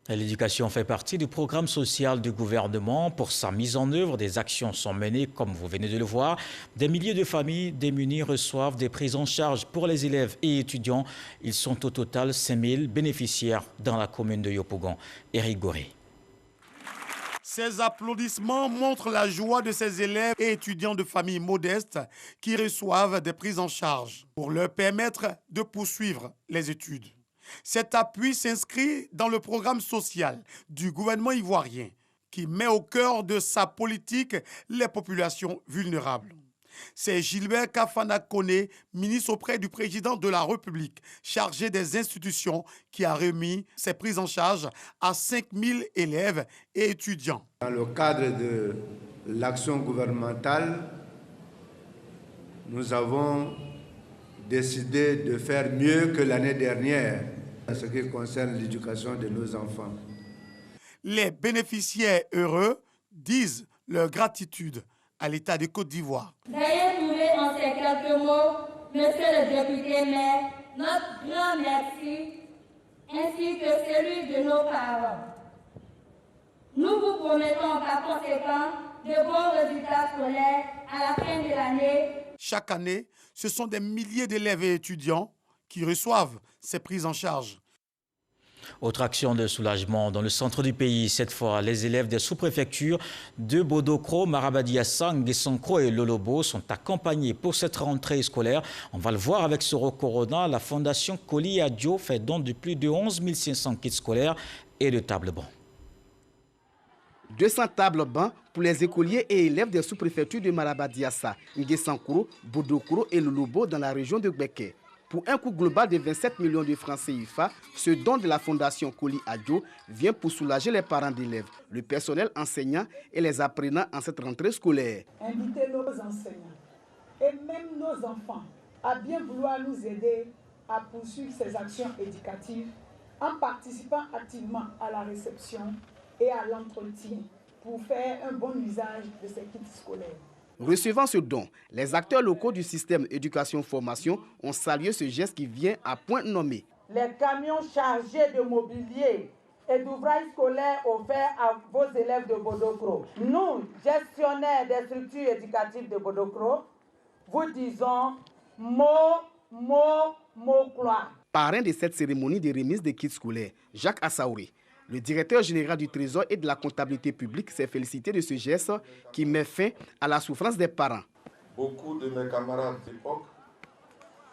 L'éducation fait partie du programme social du gouvernement. Pour sa mise en œuvre, des actions sont menées, comme vous venez de le voir. Des milliers de familles démunies reçoivent des prises en charge pour les élèves et étudiants. Ils sont au total 5000 bénéficiaires dans la commune de Yopougon. Éric Goré. Ces applaudissements montrent la joie de ces élèves et étudiants de familles modestes qui reçoivent des prises en charge pour leur permettre de poursuivre les études. Cet appui s'inscrit dans le programme social du gouvernement ivoirien qui met au cœur de sa politique les populations vulnérables. C'est Gilbert Kafana Koné, ministre auprès du président de la République, chargé des institutions, qui a remis ces prises en charge à 5000 élèves et étudiants. Dans le cadre de l'action gouvernementale, nous avons décidé de faire mieux que l'année dernière en ce qui concerne l'éducation de nos enfants. Les bénéficiaires heureux disent leur gratitude à l'État de Côte d'Ivoire. Veuillez trouver en ces quelques mots, monsieur le député maire, notre grand merci, ainsi que celui de nos parents. Nous vous promettons par conséquent de bons résultats scolaires à la fin de l'année. Chaque année, ce sont des milliers d'élèves et étudiants qui reçoivent ces prises en charge. Autre action de soulagement dans le centre du pays. Cette fois, les élèves des sous-préfectures de Bodokro, Marabadiassang, Guessankro et Lolobo sont accompagnés pour cette rentrée scolaire. On va le voir avec Soro Corona. La fondation Koli Adjo fait don de plus de 11 500 kits scolaires et de tables bancs. 200 tables bancs pour les écoliers et élèves des sous-préfectures de Marabadiassa, Nguessankro, Bodokro et Lolobo dans la région de Gbeke. Pour un coût global de 27 millions de francs CFA, ce don de la fondation Koli Adjo vient pour soulager les parents d'élèves, le personnel enseignant et les apprenants en cette rentrée scolaire. Inviter nos enseignants et même nos enfants à bien vouloir nous aider à poursuivre ces actions éducatives en participant activement à la réception et à l'entretien pour faire un bon usage de ces kits scolaires. Recevant ce don, les acteurs locaux du système éducation-formation ont salué ce geste qui vient à point nommé. Les camions chargés de mobilier et d'ouvrages scolaires offerts à vos élèves de Bodokro. Nous, gestionnaires des structures éducatives de Bodokro, vous disons mot, gloire. Parrain de cette cérémonie de remise des kits scolaires, Jacques Assaouri, le directeur général du Trésor et de la comptabilité publique, s'est félicité de ce geste qui met fin à la souffrance des parents. Beaucoup de mes camarades d'époque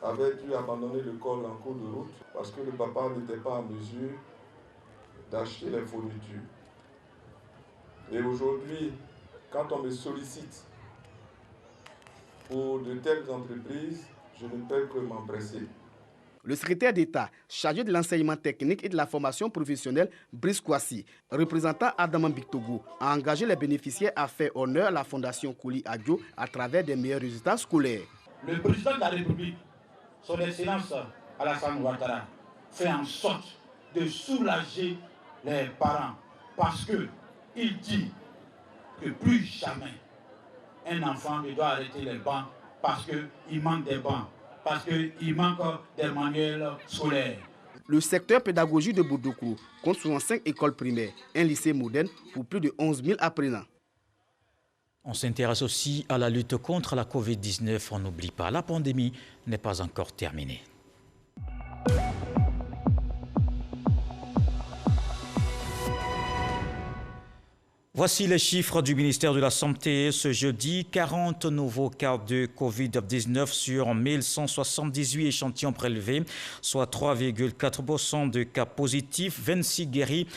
avaient dû abandonner l'école en cours de route parce que le papa n'était pas en mesure d'acheter les fournitures. Et aujourd'hui, quand on me sollicite pour de telles entreprises, je ne peux que m'empresser. Le secrétaire d'État chargé de l'enseignement technique et de la formation professionnelle, Brice Kouassi, représentant Adaman Bictogo, a engagé les bénéficiaires à faire honneur à la fondation Koli Adjo à travers des meilleurs résultats scolaires. Le président de la République, son Excellence Alassane Ouattara, fait en sorte de soulager les parents parce qu'il dit que plus jamais un enfant ne doit arrêter les bancs parce qu'il manque des bancs, parce qu'il manque des manuels scolaires. Le secteur pédagogique de Bodokro compte 65 écoles primaires, un lycée moderne pour plus de 11 000 apprenants. On s'intéresse aussi à la lutte contre la Covid-19. On n'oublie pas, la pandémie n'est pas encore terminée. Voici les chiffres du ministère de la Santé. Ce jeudi, 40 nouveaux cas de Covid-19 sur 1178 échantillons prélevés, soit 3,4% de cas positifs, 26 guéris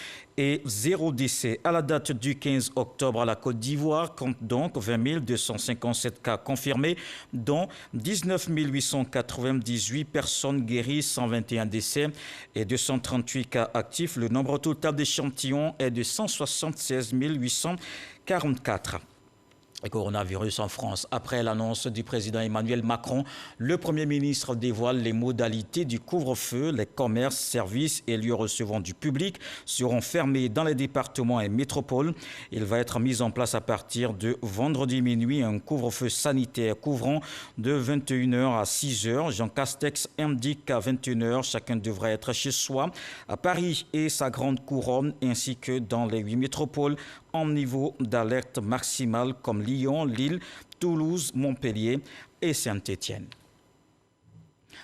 et 0 décès. À la date du 15 octobre, la Côte d'Ivoire compte donc 20 257 cas confirmés, dont 19 898 personnes guéries, 121 décès et 238 cas actifs. Le nombre total d'échantillons est de 176 844. Le coronavirus en France. Après l'annonce du président Emmanuel Macron, le Premier ministre dévoile les modalités du couvre-feu. Les commerces, services et lieux recevant du public seront fermés dans les départements et métropoles. Il va être mis en place à partir de vendredi minuit un couvre-feu sanitaire couvrant de 21h à 6h. Jean Castex indique qu'à 21h, chacun devrait être chez soi. À Paris et sa grande couronne, ainsi que dans les 8 métropoles, en niveau d'alerte maximale comme Lyon, Lille, Toulouse, Montpellier et Saint-Étienne.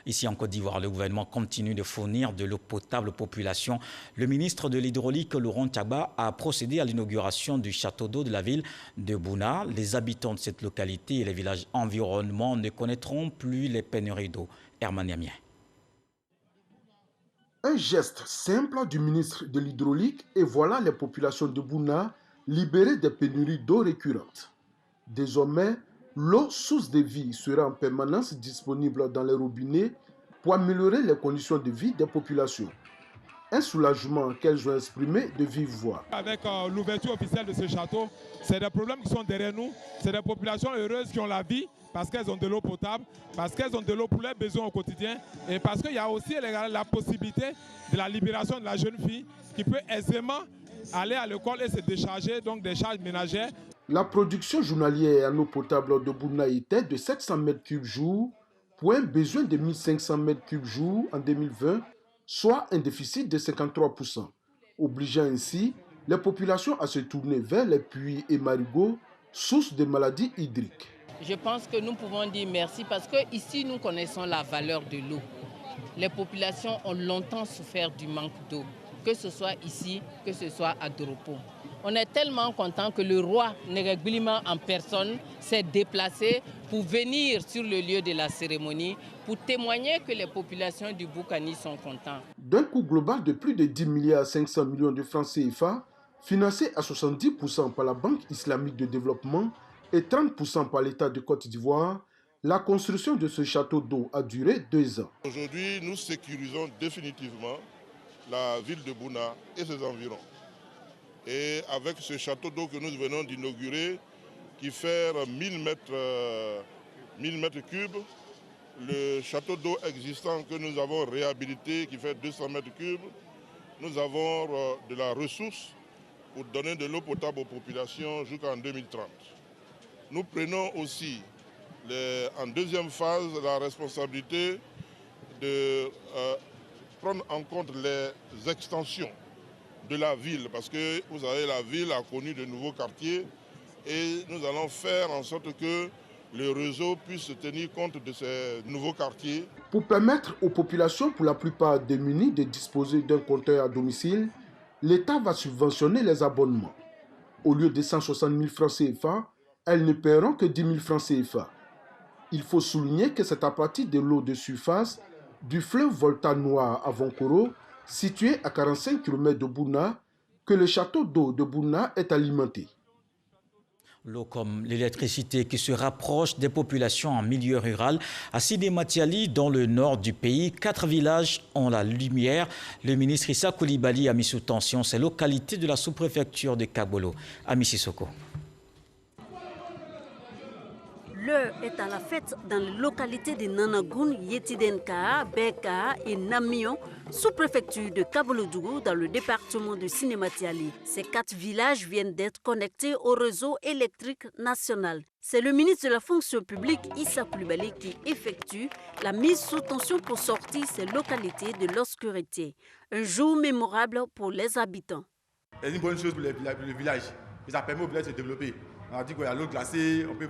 Ici en Côte d'Ivoire, le gouvernement continue de fournir de l'eau potable aux populations. Le ministre de l'Hydraulique, Laurent Tchagba, a procédé à l'inauguration du château d'eau de la ville de Bouna. Les habitants de cette localité et les villages environnants ne connaîtront plus les pénuries d'eau. Herman Yamien. Un geste simple du ministre de l'Hydraulique et voilà les populations de Bouna libérées des pénuries d'eau récurrentes. Désormais, l'eau, source de vie, sera en permanence disponible dans les robinets pour améliorer les conditions de vie des populations. Un soulagement qu'elles ont exprimé de vive voix. Avec l'ouverture officielle de ce château, c'est des problèmes qui sont derrière nous. C'est des populations heureuses qui ont la vie parce qu'elles ont de l'eau potable, parce qu'elles ont de l'eau pour leurs besoins au quotidien et parce qu'il y a aussi la possibilité de la libération de la jeune fille qui peut aisément aller à l'école et se décharger donc des charges ménagères. La production journalière en eau potable de Bouna était de 700 m3 jour pour un besoin de 1500 m3 jour en 2020, soit un déficit de 53%, obligeant ainsi les populations à se tourner vers les puits et marigots, source de maladies hydriques. Je pense que nous pouvons dire merci parce qu'ici nous connaissons la valeur de l'eau. Les populations ont longtemps souffert du manque d'eau, que ce soit ici, que ce soit à Doropo. On est tellement content que le roi Nérégbili-Ma en personne s'est déplacé pour venir sur le lieu de la cérémonie pour témoigner que les populations du Boukani sont contents. D'un coût global de plus de 10 milliards 500 millions de francs CFA, financé à 70% par la Banque islamique de développement et 30% par l'État de Côte d'Ivoire, la construction de ce château d'eau a duré 2 ans. Aujourd'hui, nous sécurisons définitivement la ville de Bouna et ses environs. Et avec ce château d'eau que nous venons d'inaugurer, qui fait 1000 mètres cubes, le château d'eau existant que nous avons réhabilité, qui fait 200 mètres cubes, nous avons de la ressource pour donner de l'eau potable aux populations jusqu'en 2030. Nous prenons aussi, en deuxième phase, la responsabilité de prendre en compte les extensions de la ville, parce que vous savez, la ville a connu de nouveaux quartiers et nous allons faire en sorte que le réseau puisse tenir compte de ces nouveaux quartiers. Pour permettre aux populations, pour la plupart démunies, de disposer d'un compteur à domicile, l'État va subventionner les abonnements. Au lieu de 160 000 francs CFA, elles ne paieront que 10 000 francs CFA. Il faut souligner que c'est à partir de l'eau de surface du fleuve Volta Noir à Vonkoro, situé à 45 km de Bouna, que le château d'eau de Bouna est alimenté. L'eau comme l'électricité qui se rapproche des populations en milieu rural. À Sidé-Matiali, dans le nord du pays, 4 villages ont la lumière. Le ministre Issa Coulibaly a mis sous tension ces localités de la sous-préfecture de Kabolo, à Mississoko. L'heure est à la fête dans les localités de Nanagoun, Yetidenka, Beka et Namion, sous-préfecture de Kabolodougou dans le département de Sidé-Matiali. Ces 4 villages viennent d'être connectés au réseau électrique national. C'est le ministre de la fonction publique, Issa Coulibaly, qui effectue la mise sous tension pour sortir ces localités de l'obscurité. Un jour mémorable pour les habitants. C'est une bonne chose pour les villages. Ça permet aux villages de se développer. On a dit qu'il y a l'eau glacée, on peut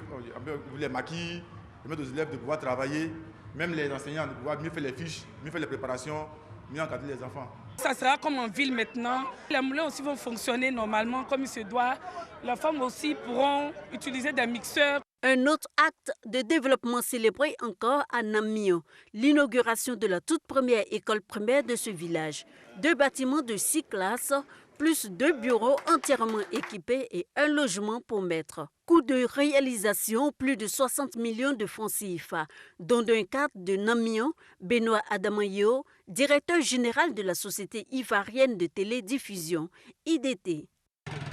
les maquiller, permettre aux élèves de pouvoir travailler, même les enseignants de pouvoir mieux faire les fiches, mieux faire les préparations, mieux encadrer les enfants. Ça sera comme en ville maintenant. Les moulins aussi vont fonctionner normalement comme il se doit. Les femmes aussi pourront utiliser des mixeurs. Un autre acte de développement célébré encore à Namio, l'inauguration de la toute première école primaire de ce village. 2 bâtiments de 6 classes, plus 2 bureaux entièrement équipés et un logement pour maître. Coût de réalisation, plus de 60 millions de francs CFA, dont d'un cadre de Namio, Benoît Adamayo, directeur général de la Société ivoirienne de télédiffusion, IDT.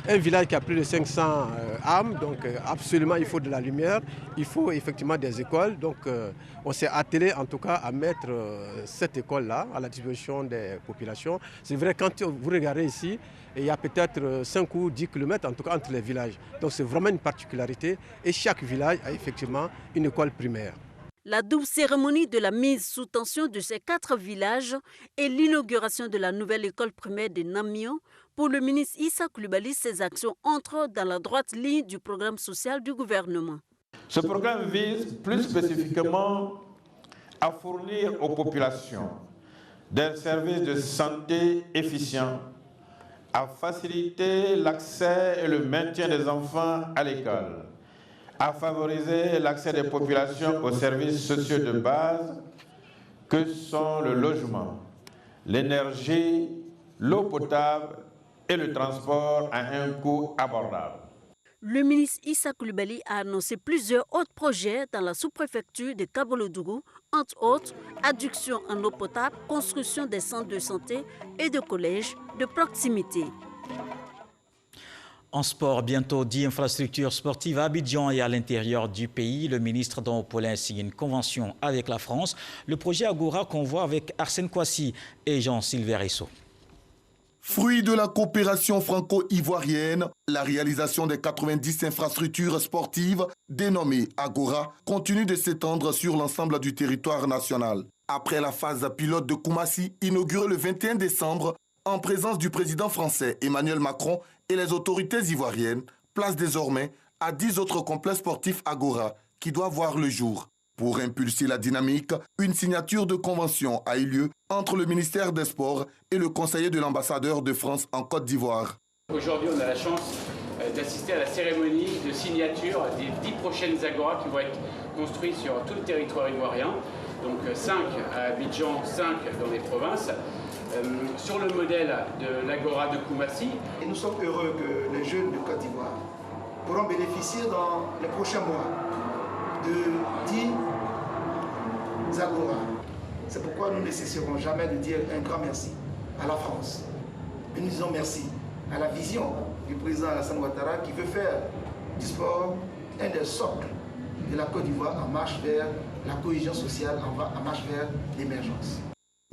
Un village qui a plus de 500 âmes, donc absolument il faut de la lumière, il faut effectivement des écoles. Donc on s'est attelé en tout cas à mettre cette école-là à la disposition des populations. C'est vrai, quand vous regardez ici, il y a peut-être 5 ou 10 km en tout cas entre les villages. Donc c'est vraiment une particularité et chaque village a effectivement une école primaire. La double cérémonie de la mise sous tension de ces 4 villages et l'inauguration de la nouvelle école primaire de Namio. Pour le ministre Issa Coulibaly, ces actions entrent dans la droite ligne du programme social du gouvernement. Ce programme vise plus spécifiquement à fournir aux populations des services de santé efficients, à faciliter l'accès et le maintien des enfants à l'école, à favoriser l'accès des populations aux services sociaux de base que sont le logement, l'énergie, l'eau potable et le transport à un coût abordable. Le ministre Issa Coulibaly a annoncé plusieurs autres projets dans la sous-préfecture de Kabolodougou, entre autres adduction en eau potable, construction des centres de santé et de collèges de proximité. En sport, bientôt 10 infrastructures sportives à Abidjan et à l'intérieur du pays. Le ministre Don Paulin signe une convention avec la France. Le projet Agora convoie avec Arsène Kouassi et Jean-Sylvain Risso. Fruit de la coopération franco-ivoirienne, la réalisation des 90 infrastructures sportives dénommées Agora continue de s'étendre sur l'ensemble du territoire national. Après la phase pilote de Koumassi, inaugurée le 21 décembre, en présence du président français Emmanuel Macron et les autorités ivoiriennes, place désormais à 10 autres complexes sportifs Agora qui doivent voir le jour. Pour impulser la dynamique, une signature de convention a eu lieu entre le ministère des Sports et le conseiller de l'ambassadeur de France en Côte d'Ivoire. Aujourd'hui, on a la chance d'assister à la cérémonie de signature des 10 prochaines Agoras qui vont être construites sur tout le territoire ivoirien. Donc 5 à Abidjan, 5 dans les provinces. Sur le modèle de l'Agora de Koumassi. Et nous sommes heureux que les jeunes de Côte d'Ivoire pourront bénéficier dans les prochains mois de 10 Agora. C'est pourquoi nous ne cesserons jamais de dire un grand merci à la France. Et nous disons merci à la vision du président Alassane Ouattara qui veut faire du sport un des socles de la Côte d'Ivoire en marche vers la cohésion sociale, en marche vers l'émergence.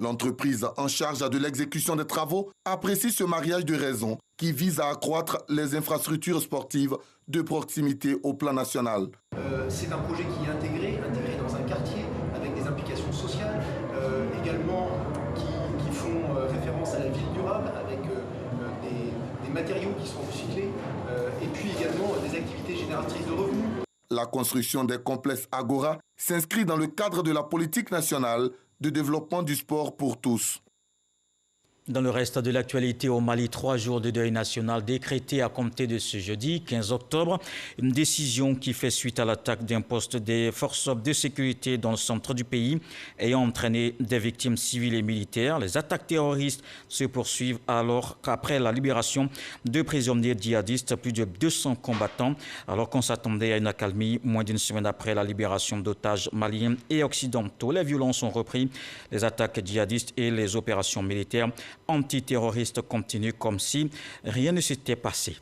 L'entreprise en charge de l'exécution des travaux apprécie ce mariage de raisons qui vise à accroître les infrastructures sportives de proximité au plan national. C'est un projet qui est intégré dans un quartier avec des implications sociales, également qui font référence à la ville durable avec des matériaux qui sont recyclés et puis également des activités génératrices de revenus. La construction des complexes Agora s'inscrit dans le cadre de la politique nationale de développement du sport pour tous. Dans le reste de l'actualité au Mali, 3 jours de deuil national décrétés à compter de ce jeudi 15 octobre. Une décision qui fait suite à l'attaque d'un poste des forces de sécurité dans le centre du pays ayant entraîné des victimes civiles et militaires. Les attaques terroristes se poursuivent alors qu'après la libération de prisonniers djihadistes, plus de 200 combattants, alors qu'on s'attendait à une accalmie moins d'une semaine après la libération d'otages maliens et occidentaux. Les violences ont repris, les attaques djihadistes et les opérations militaires antiterroristes continuent comme si rien ne s'était passé.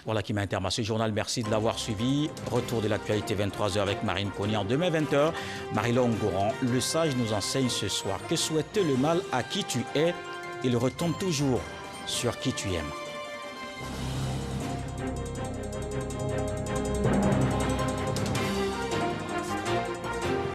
Voilà qui m'a terminé ce journal. Merci de l'avoir suivi. Retour de l'actualité 23h avec Marine Cogny. En demain 20h, Marie-Laure Ngouran, le sage, nous enseigne ce soir que souhaiter le mal à qui tu es, il retombe toujours sur qui tu aimes.